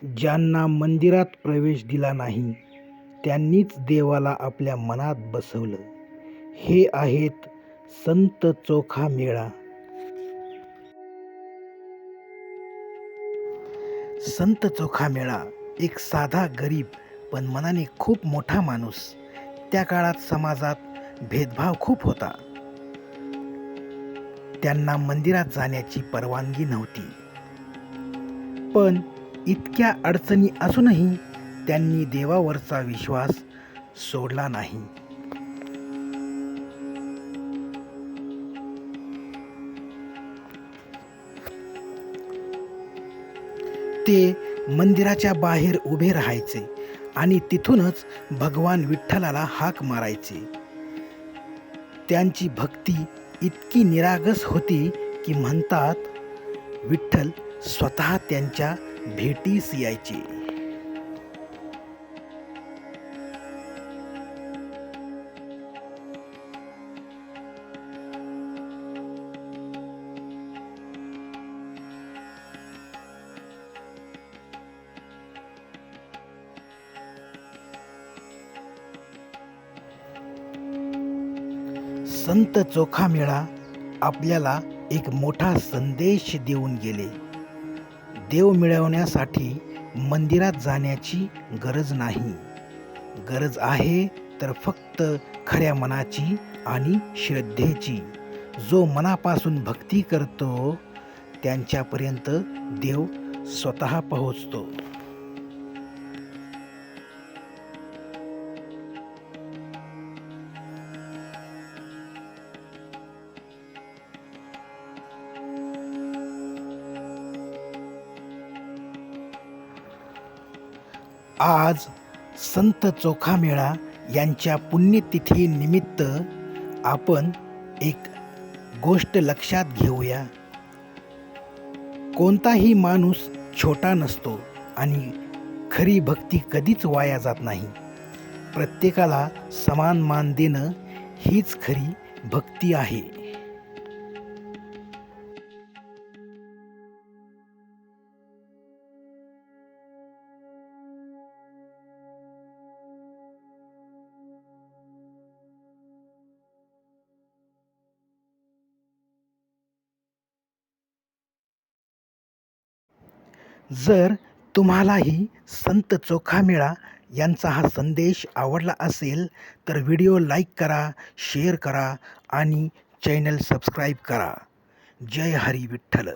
ज्यांना मंदिरात प्रवेश दिला नाही, त्यांनीच देवाला आपल्या मनात बसवलं. हे आहेत संत चोखा मेळा. संत चोखा मेळा एक साधा गरीब पण मनाने खूप मोठा माणूस. त्या काळात समाजात भेदभाव खूप होता. त्यांना मंदिरात जाण्याची परवानगी नव्हती. पण इतक्या अडचणी असूनही त्यांनी देवावरचा विश्वास सोडला नाही. ते मंदिराच्या बाहेर उभे राहायचे आणि तिथूनच भगवान विठ्ठलाला हाक मारायचे. त्यांची भक्ती इतकी निरागस होती की म्हणतात, विठ्ठल स्वतः त्यांच्या भेटीस यायचे. संत चोखा मेळा आपल्याला एक मोठा संदेश देऊन गेले. देव मिळवण्यासाठी मंदिरात जाण्याची गरज नाही. गरज आहे तर फक्त खऱ्या मनाची आणि श्रद्धेची. जो मनापासून भक्ती करतो त्यांच्यापर्यंत देव स्वतः पोहोचतो. आज संत चोखा मेळा यांच्या पुण्यतिथी निमित्त आपण एक गोष्ट लक्षात घेऊया. कोणताही माणूस छोटा नसतो आणि खरी भक्ती कधीच वाया जात नाही. प्रत्येकाला समान मान देणं हीच खरी भक्ती आहे. जर तुम्हालाही संत चोखा मेळा यांचा हा संदेश आवडला असेल तर व्हिडिओ लाईक करा, शेअर करा आणि चॅनल सबस्क्राईब करा. जय हरी विठ्ठल.